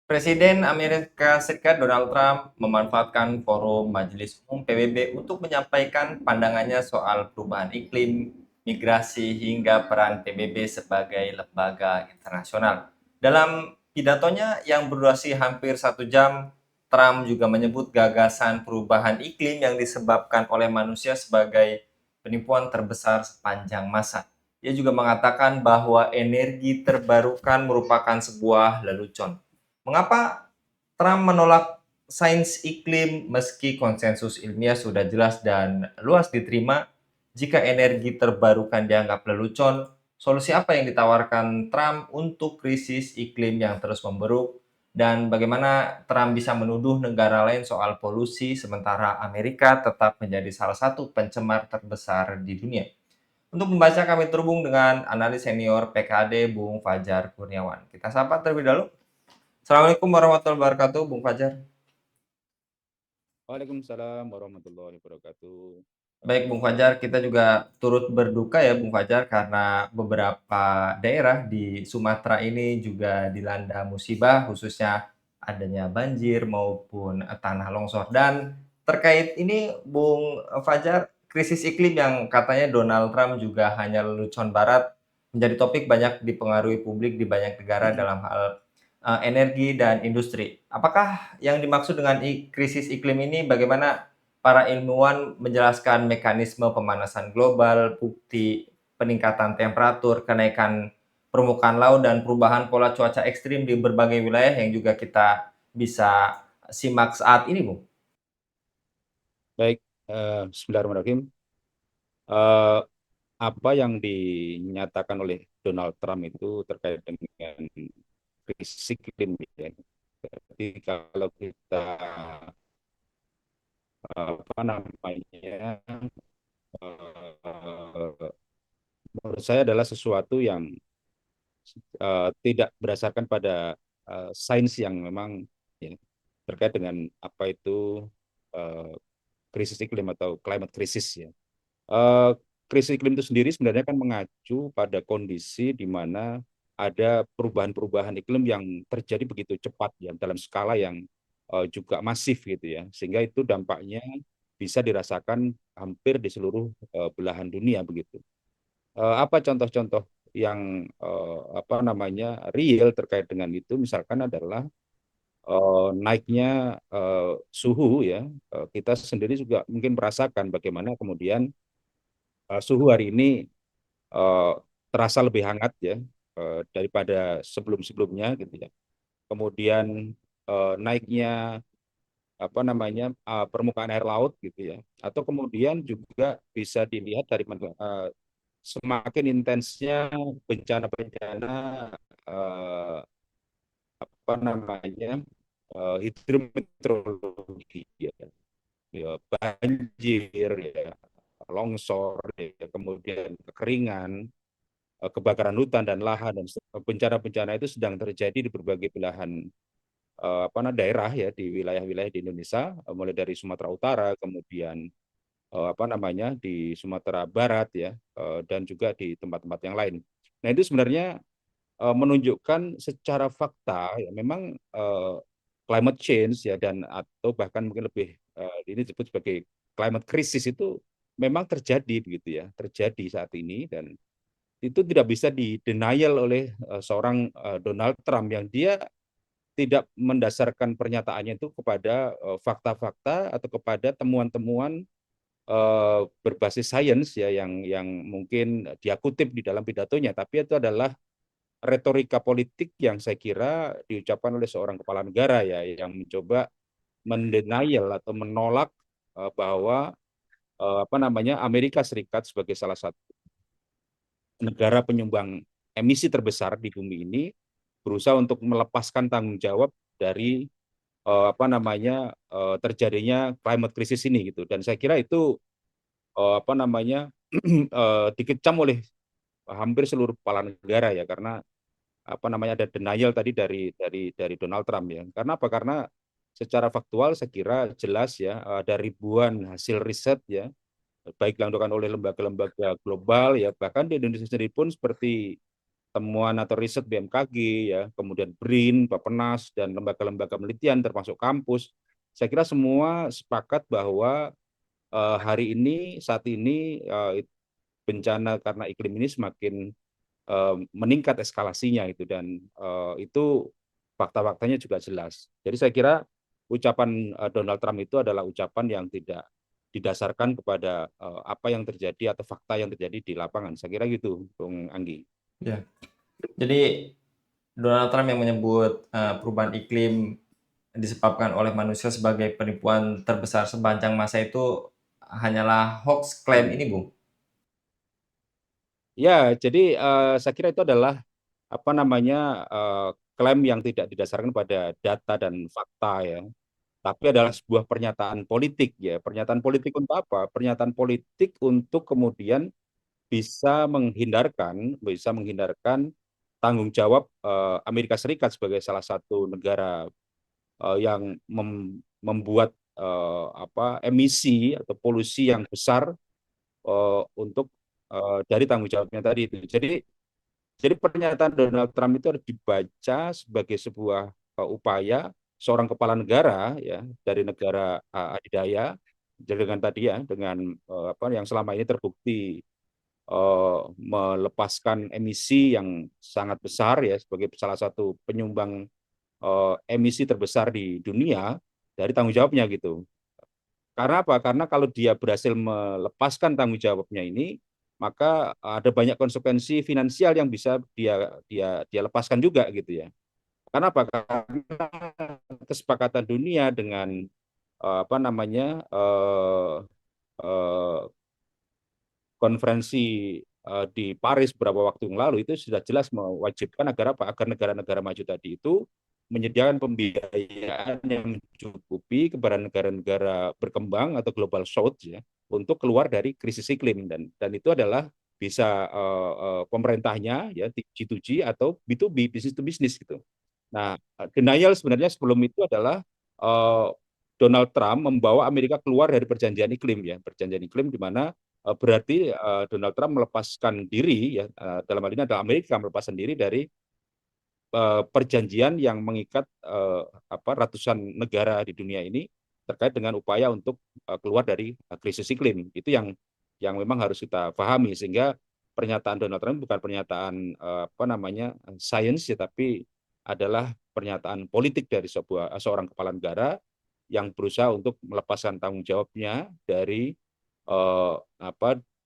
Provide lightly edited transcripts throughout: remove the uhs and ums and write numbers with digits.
Presiden Amerika Serikat Donald Trump memanfaatkan forum Majelis Umum PBB untuk menyampaikan pandangannya soal perubahan iklim, migrasi, hingga peran PBB sebagai lembaga internasional. Dalam pidatonya yang berdurasi hampir 1 jam, Trump juga menyebut gagasan perubahan iklim yang disebabkan oleh manusia sebagai penipuan terbesar sepanjang masa. Ia juga mengatakan bahwa energi terbarukan merupakan sebuah lelucon. Mengapa Trump menolak sains iklim meski konsensus ilmiah sudah jelas dan luas diterima? Jika energi terbarukan dianggap lelucon, solusi apa yang ditawarkan Trump untuk krisis iklim yang terus memburuk? Dan bagaimana Trump bisa menuduh negara lain soal polusi sementara Amerika tetap menjadi salah satu pencemar terbesar di dunia? Untuk membaca kami terhubung dengan analis senior PKD Bung Fajar Kurniawan. Kita sapa terlebih dahulu. Assalamualaikum warahmatullahi wabarakatuh, Bung Fajar. Waalaikumsalam warahmatullahi wabarakatuh. Baik, Bung Fajar, kita juga turut berduka ya, Bung Fajar, karena beberapa daerah di Sumatera ini juga dilanda musibah, khususnya adanya banjir maupun tanah longsor. Dan terkait ini, Bung Fajar, krisis iklim yang katanya Donald Trump juga hanya lelucon barat menjadi topik banyak dipengaruhi publik di banyak negara dalam hal energi dan industri. Apakah yang dimaksud dengan krisis iklim ini bagaimana para ilmuwan menjelaskan mekanisme pemanasan global, bukti peningkatan temperatur, kenaikan permukaan laut, dan perubahan pola cuaca ekstrim di berbagai wilayah yang juga kita bisa simak saat ini, Bung? Baik, Bismillahirrahmanirrahim. Eh, Apa yang dinyatakan oleh Donald Trump itu terkait dengan krisis iklim ya. Jadi kalau kita apa namanya eh, menurut saya adalah sesuatu yang tidak berdasarkan pada sains yang memang ya, terkait dengan apa itu eh, krisis iklim atau climate crisis ya. Eh, Krisis iklim itu sendiri sebenarnya kan mengacu pada kondisi di mana ada perubahan-perubahan iklim yang terjadi begitu cepat ya dalam skala yang juga masif gitu ya, sehingga itu dampaknya bisa dirasakan hampir di seluruh belahan dunia begitu. Apa contoh-contoh yang apa namanya real terkait dengan itu misalkan adalah naiknya suhu ya. Kita sendiri juga mungkin merasakan bagaimana kemudian suhu hari ini eh, terasa lebih hangat ya daripada sebelum-sebelumnya gitu ya. Kemudian naiknya apa namanya permukaan air laut gitu ya. Atau kemudian juga bisa dilihat dari semakin intensnya bencana-bencana eh, apa namanya hidrometeorologi ya. Ya, banjir ya, longsor ya, kemudian kekeringan, kebakaran hutan dan lahan dan bencana-bencana itu sedang terjadi di berbagai belahan daerah ya di wilayah-wilayah di Indonesia, mulai dari Sumatera Utara, kemudian apa namanya di Sumatera Barat ya, dan juga di tempat-tempat yang lain. Nah itu sebenarnya menunjukkan secara fakta ya memang climate change ya dan atau bahkan mungkin lebih ini disebut sebagai climate crisis itu memang terjadi begitu ya, terjadi saat ini dan itu tidak bisa di denial oleh seorang Donald Trump yang dia tidak mendasarkan pernyataannya itu kepada fakta-fakta atau kepada temuan-temuan berbasis sains ya yang mungkin dia kutip di dalam pidatonya, tapi itu adalah retorika politik yang saya kira diucapkan oleh seorang kepala negara ya yang mencoba mendenial atau menolak bahwa apa namanya Amerika Serikat sebagai salah satu negara penyumbang emisi terbesar di bumi ini berusaha untuk melepaskan tanggung jawab dari apa namanya terjadinya climate crisis ini gitu dan saya kira itu apa namanya dikecam oleh hampir seluruh kepala negara ya karena apa namanya ada denial tadi dari Donald Trump ya. Karena apa? Karena secara faktual saya kira jelas ya ada ribuan hasil riset ya baik yang dilakukan oleh lembaga-lembaga global ya bahkan di Indonesia sendiri pun seperti temuan atau riset BMKG, ya, kemudian BRIN, Bappenas, dan lembaga-lembaga penelitian termasuk kampus, saya kira semua sepakat bahwa hari ini, saat ini bencana karena iklim ini semakin meningkat eskalasinya itu, dan itu fakta-faktanya juga jelas. Jadi saya kira ucapan Donald Trump itu adalah ucapan yang tidak didasarkan kepada apa yang terjadi atau fakta yang terjadi di lapangan. Saya kira gitu, Bung Anggi. Ya. Jadi Donald Trump yang menyebut perubahan iklim disebabkan oleh manusia sebagai penipuan terbesar sepanjang masa itu hanyalah hoax klaim ini, Bung. Ya, jadi saya kira itu adalah apa namanya klaim yang tidak didasarkan pada data dan fakta, ya, tapi adalah sebuah pernyataan politik, ya. Pernyataan politik untuk apa? Pernyataan politik untuk kemudian bisa menghindarkan tanggung jawab Amerika Serikat sebagai salah satu negara yang membuat emisi atau polusi yang besar untuk dari tanggung jawabnya tadi itu. Jadi pernyataan Donald Trump itu harus dibaca sebagai sebuah upaya seorang kepala negara, ya, dari negara adidaya, dengan tadi, ya, dengan apa yang selama ini terbukti melepaskan emisi yang sangat besar, ya, sebagai salah satu penyumbang emisi terbesar di dunia, dari tanggung jawabnya gitu. Karena apa? Karena kalau dia berhasil melepaskan tanggung jawabnya ini, maka ada banyak konsekuensi finansial yang bisa dia dia dia lepaskan juga gitu, ya. Karena apa? Karena kesepakatan dunia dengan apa namanya eh, konferensi di Paris beberapa waktu yang lalu itu sudah jelas mewajibkan agar apa? Agar negara-negara maju tadi itu menyediakan pembiayaan yang mencukupi kepada negara-negara berkembang atau global south, ya, untuk keluar dari krisis iklim, dan itu adalah bisa pemerintahnya, ya, G2G atau B2B, business to business gitu. Nah, denial sebenarnya sebelum itu adalah uh, Donald Trump membawa Amerika keluar dari perjanjian iklim, ya, perjanjian iklim di mana berarti Donald Trump melepaskan diri, ya, dalam hal ini adalah Amerika melepaskan diri dari perjanjian yang mengikat ratusan negara di dunia ini terkait dengan upaya untuk keluar dari krisis iklim. Itu yang memang harus kita pahami, sehingga pernyataan Donald Trump bukan pernyataan sains, ya, tapi adalah pernyataan politik dari seorang kepala negara yang berusaha untuk melepaskan tanggung jawabnya dari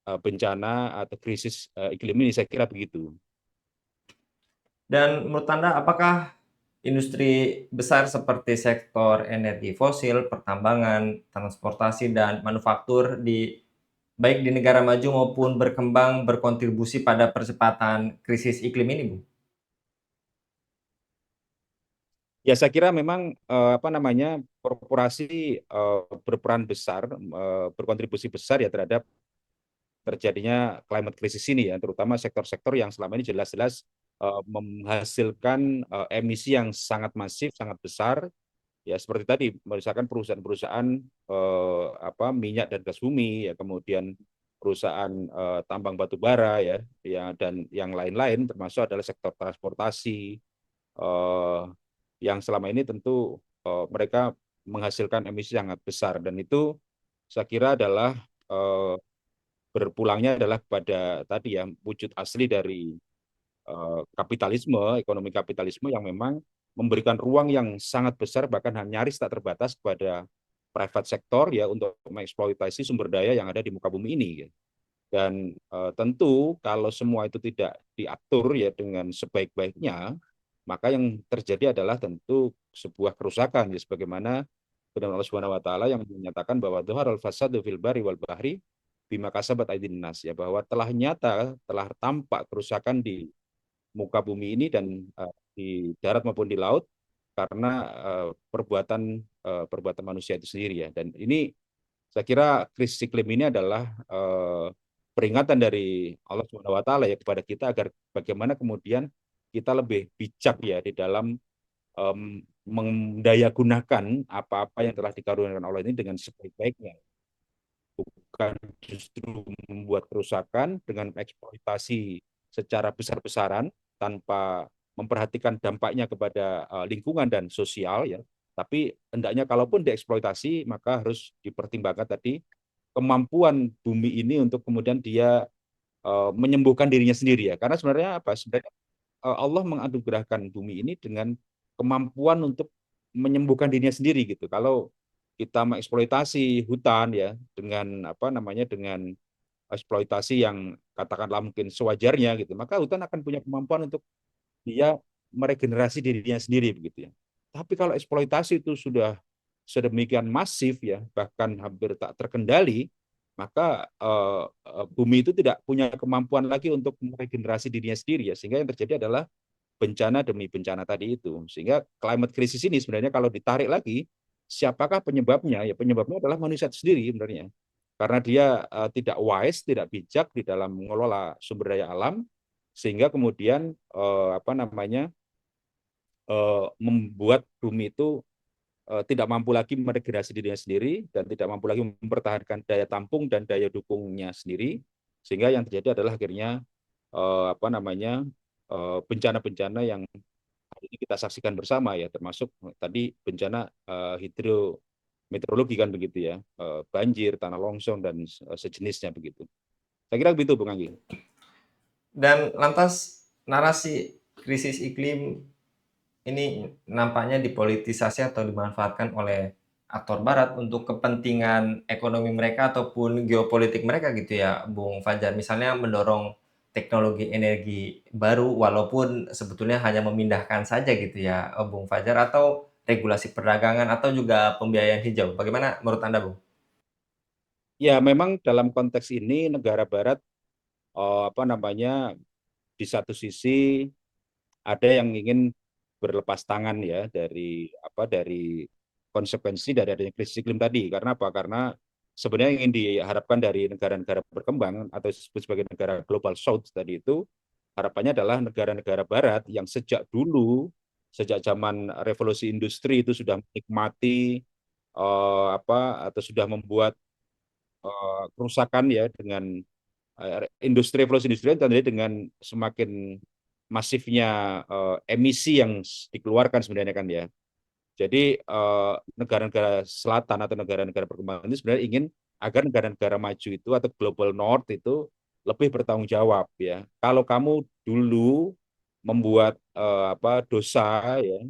bencana atau krisis iklim ini. Saya kira begitu. Dan menurut Anda, apakah industri besar seperti sektor energi fosil, pertambangan, transportasi, dan manufaktur baik di negara maju maupun berkembang berkontribusi pada percepatan krisis iklim ini, Bu? Ya, saya kira memang korporasi berperan besar, berkontribusi besar, ya, terhadap terjadinya climate crisis ini, ya, terutama sektor-sektor yang selama ini jelas-jelas menghasilkan emisi yang sangat masif, sangat besar, ya, seperti tadi misalkan perusahaan-perusahaan minyak dan gas bumi, ya, kemudian perusahaan tambang batu bara, ya, dan yang lain-lain, termasuk adalah sektor transportasi eh, yang selama ini tentu mereka menghasilkan emisi sangat besar, dan itu saya kira adalah eh, berpulangnya adalah pada tadi, ya, wujud asli dari kapitalisme, ekonomi kapitalisme yang memang memberikan ruang yang sangat besar, bahkan nyaris tak terbatas kepada private sector, ya, untuk mengeksploitasi sumber daya yang ada di muka bumi ini, ya. Dan tentu kalau semua itu tidak diatur, ya, dengan sebaik-baiknya, maka yang terjadi adalah tentu sebuah kerusakan, ya, sebagaimana firman Allah Subhanahu wa taala yang menyatakan bahwa dhaharal fasadu fil bari wal bahri bima kasabat aydin nas, ya, bahwa telah nyata, telah tampak kerusakan di muka bumi ini dan di darat maupun di laut karena perbuatan manusia itu sendiri, ya. Dan ini saya kira krisis iklim ini adalah peringatan dari Allah Subhanahu wa taala, ya, kepada kita agar bagaimana kemudian kita lebih bijak, ya, di dalam mendayagunakan apa-apa yang telah dikaruniakan Allah ini dengan sebaik-baiknya, bukan justru membuat kerusakan dengan eksploitasi secara besar-besaran, tanpa memperhatikan dampaknya kepada lingkungan dan sosial ya. Tapi hendaknya kalaupun dieksploitasi maka harus dipertimbangkan tadi kemampuan bumi ini untuk kemudian dia menyembuhkan dirinya sendiri ya. Karena sebenarnya apa? Sebenarnya Allah menganugerahkan bumi ini dengan kemampuan untuk menyembuhkan dirinya sendiri gitu. Kalau kita mengeksploitasi hutan ya dengan apa namanya dengan eksploitasi yang katakanlah mungkin sewajarnya gitu, maka hutan akan punya kemampuan untuk dia meregenerasi dirinya sendiri begitu ya. Tapi kalau eksploitasi itu sudah sedemikian masif ya, bahkan hampir tak terkendali, maka bumi itu tidak punya kemampuan lagi untuk meregenerasi dirinya sendiri ya, sehingga yang terjadi adalah bencana demi bencana tadi itu. Sehingga climate crisis ini sebenarnya kalau ditarik lagi, siapakah penyebabnya? Ya penyebabnya adalah manusia sendiri sebenarnya. Karena dia tidak wise, tidak bijak di dalam mengelola sumber daya alam, sehingga kemudian apa namanya membuat bumi itu tidak mampu lagi meregenerasi dirinya sendiri dan tidak mampu lagi mempertahankan daya tampung dan daya dukungnya sendiri, sehingga yang terjadi adalah akhirnya apa namanya bencana-bencana yang hari ini kita saksikan bersama ya, termasuk tadi bencana hidrometeorologi kan begitu ya, banjir, tanah longsor dan sejenisnya begitu. Saya kira begitu, Bung Anggi. Dan lantas narasi krisis iklim ini nampaknya dipolitisasi atau dimanfaatkan oleh aktor barat untuk kepentingan ekonomi mereka ataupun geopolitik mereka gitu ya, Bung Fajar. Misalnya mendorong teknologi energi baru walaupun sebetulnya hanya memindahkan saja gitu ya, Bung Fajar, atau regulasi perdagangan atau juga pembiayaan hijau. Bagaimana menurut Anda, Bung? Ya, memang dalam konteks ini negara barat apa namanya di satu sisi ada yang ingin berlepas tangan ya dari apa dari konsekuensi dari adanya krisis iklim tadi. Karena apa? Karena sebenarnya yang ingin diharapkan dari negara-negara berkembang atau disebut sebagai negara global south tadi itu harapannya adalah negara-negara barat yang sejak dulu sejak zaman revolusi industri itu sudah menikmati apa atau sudah membuat kerusakan ya dengan industri revolusi industri tentunya dengan semakin masifnya emisi yang dikeluarkan sebenarnya kan ya. Jadi negara-negara selatan atau negara-negara berkembang ini sebenarnya ingin agar negara-negara maju itu atau global north itu lebih bertanggung jawab ya. Kalau kamu dulu membuat apa dosa ya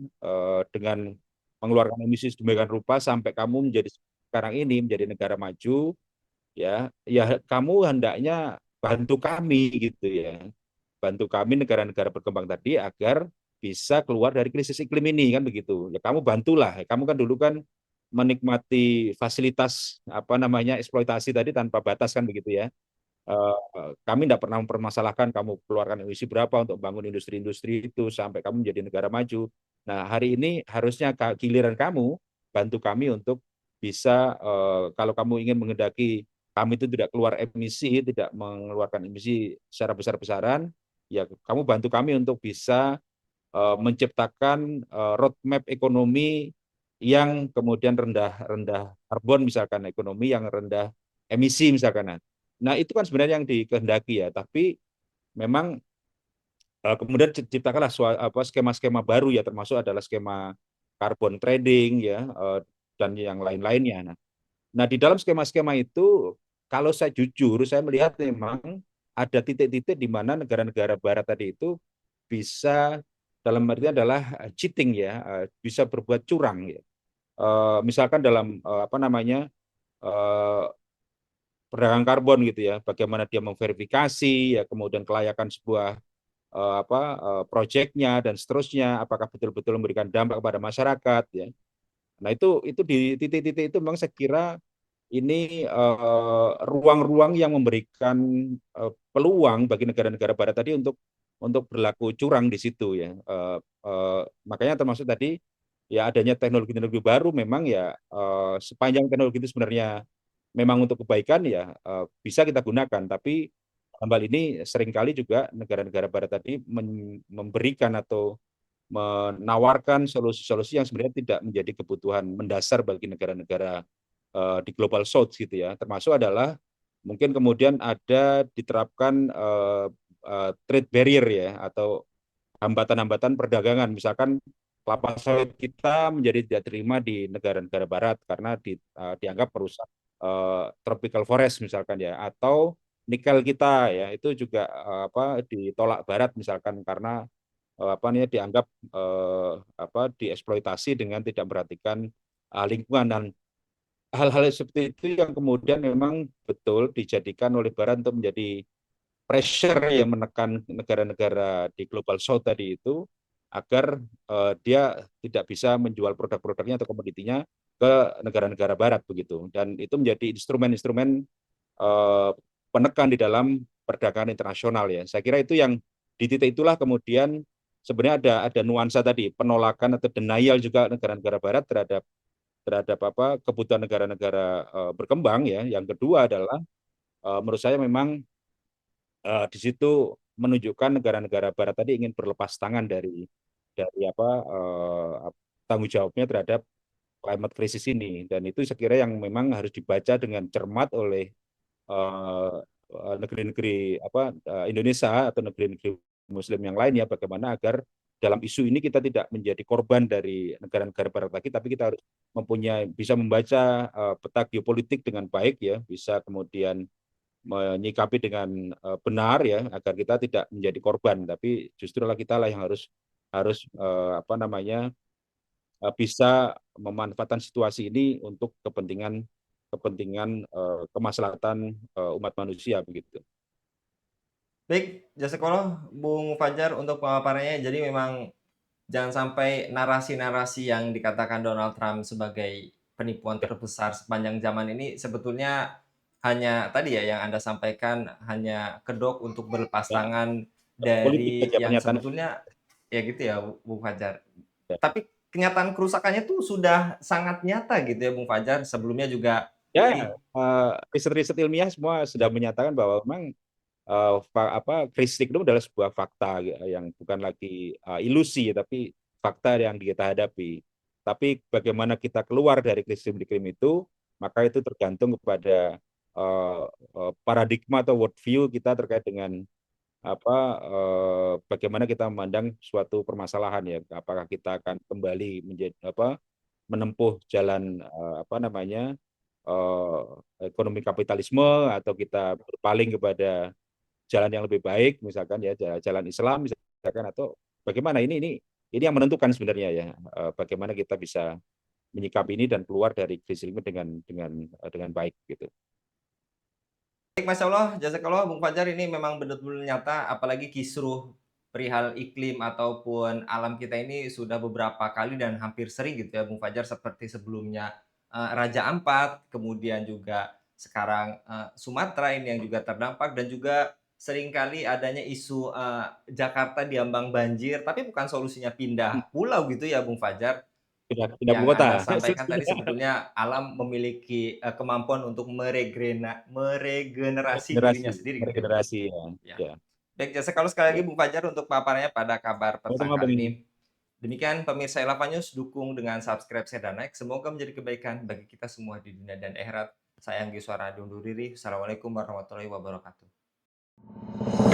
dengan mengeluarkan emisi sedemikian rupa sampai kamu menjadi sekarang ini menjadi negara maju ya, ya kamu hendaknya bantu kami gitu ya. Bantu kami negara-negara berkembang tadi agar bisa keluar dari krisis iklim ini kan begitu. Ya kamu bantulah. Kamu kan dulu kan menikmati fasilitas apa namanya eksploitasi tadi tanpa batas kan begitu ya. Kami tidak pernah mempermasalahkan kamu keluarkan emisi berapa untuk bangun industri-industri itu sampai kamu menjadi negara maju. Nah, hari ini harusnya giliran kamu bantu kami untuk bisa kalau kamu ingin menghendaki kami itu tidak keluar emisi, tidak mengeluarkan emisi secara besar-besaran, ya kamu bantu kami untuk bisa menciptakan roadmap ekonomi yang kemudian rendah karbon misalkan ekonomi yang rendah emisi misalkan. Nah, itu kan sebenarnya yang dikehendaki ya, tapi memang kemudian ciptakanlah skema-skema baru ya, termasuk adalah skema carbon trading ya dan yang lain-lainnya. Nah, di dalam skema-skema itu, kalau saya jujur, saya melihat memang ada titik-titik di mana negara-negara Barat tadi itu bisa dalam artinya adalah cheating ya, bisa berbuat curang ya. Misalkan dalam apa namanya perdagangan karbon gitu ya, bagaimana dia memverifikasi ya, kemudian kelayakan sebuah apa proyeknya dan seterusnya, apakah betul-betul memberikan dampak kepada masyarakat ya. Nah itu di titik-titik itu memang saya kira ini ruang-ruang yang memberikan peluang bagi negara-negara Barat tadi untuk berlaku curang di situ ya. Makanya termasuk tadi ya adanya teknologi-teknologi baru memang ya sepanjang teknologi itu sebenarnya memang untuk kebaikan ya bisa kita gunakan. Tapi dalam hal ini seringkali juga negara-negara Barat tadi memberikan atau menawarkan solusi-solusi yang sebenarnya tidak menjadi kebutuhan mendasar bagi negara-negara di global south gitu ya, termasuk adalah mungkin kemudian ada diterapkan trade barrier ya atau hambatan-hambatan perdagangan. Misalkan kelapa sawit kita menjadi tidak terima di negara-negara barat karena dianggap merusak tropical forest misalkan ya, atau nikel kita ya itu juga ditolak barat misalkan karena dianggap dieksploitasi dengan tidak memperhatikan lingkungan, dan hal-hal seperti itu yang kemudian memang betul dijadikan oleh barat untuk menjadi pressure yang menekan negara-negara di global south tadi itu agar dia tidak bisa menjual produk-produknya atau komoditinya ke negara-negara barat begitu, dan itu menjadi instrumen-instrumen eh, penekan di dalam perdagangan internasional ya. Saya kira itu yang di titik itulah kemudian sebenarnya ada nuansa tadi penolakan atau denial juga negara-negara barat terhadap terhadap kebutuhan negara-negara berkembang ya. Yang kedua adalah menurut saya memang di situ menunjukkan negara-negara barat tadi ingin berlepas tangan dari tanggung jawabnya terhadap climate crisis ini, dan itu saya kira yang memang harus dibaca dengan cermat oleh negeri-negeri Indonesia atau negeri-negeri Muslim yang lainnya, bagaimana agar dalam isu ini kita tidak menjadi korban dari negara-negara barat lagi, tapi kita harus bisa membaca peta geopolitik dengan baik ya, bisa kemudian menyikapi dengan benar ya, agar kita tidak menjadi korban, tapi justru kita lah yang harus harus bisa memanfaatkan situasi ini untuk kepentingan kepentingan kemaslahatan umat manusia begitu. Baik, Jazakallah Bung Fajar untuk pemaparannya. Jadi memang jangan sampai narasi-narasi yang dikatakan Donald Trump sebagai penipuan terbesar sepanjang zaman ini sebetulnya hanya tadi ya yang Anda sampaikan, hanya kedok untuk berlepas Ya, tangan politik dari saja yang pernyataan. sebetulnya ya gitu ya Bung Fajar. Ya, Tapi kenyataan kerusakannya tuh sudah sangat nyata gitu ya Bung Fajar. Sebelumnya juga ya, ini riset-riset ilmiah semua sudah menyatakan bahwa memang krisis iklim adalah sebuah fakta yang bukan lagi ilusi, tapi fakta yang kita hadapi. Tapi bagaimana kita keluar dari krisis iklim itu, maka itu tergantung kepada paradigma atau worldview kita terkait dengan bagaimana kita memandang suatu permasalahan ya. Apakah kita akan kembali menjadi menempuh jalan eh, ekonomi kapitalisme, atau kita berpaling kepada jalan yang lebih baik misalkan ya, jalan Islam misalkan, atau bagaimana, ini yang menentukan sebenarnya ya, bagaimana kita bisa menyikapi ini dan keluar dari krisis ini dengan baik gitu. baik, Masya Allah, jazakallah Bung Fajar, ini memang betul-betul nyata, apalagi kisruh perihal iklim ataupun alam kita ini sudah beberapa kali dan hampir sering gitu ya Bung Fajar, seperti sebelumnya Raja Ampat, kemudian juga sekarang Sumatera ini yang juga terdampak, dan juga seringkali adanya isu Jakarta diambang banjir, tapi bukan solusinya pindah pulau gitu ya Bung Fajar. Pindah Yang ibu kota. Anda sampaikan tadi sebetulnya alam memiliki kemampuan untuk meregenerasi Generasi, dirinya sendiri gitu ya Bung. regenerasi ya. Ya. Ya, Baik, jasa kalau sekali lagi ya. Bung Fajar untuk paparannya pada kabar petang Sama-sama Bang kali ini. ini. Demikian pemirsa Elava News, dukung dengan subscribe, share, dan like. Semoga menjadi kebaikan bagi kita semua di dunia dan akhirat. Saya Anggi Suara undur diri. Assalamualaikum warahmatullahi wabarakatuh.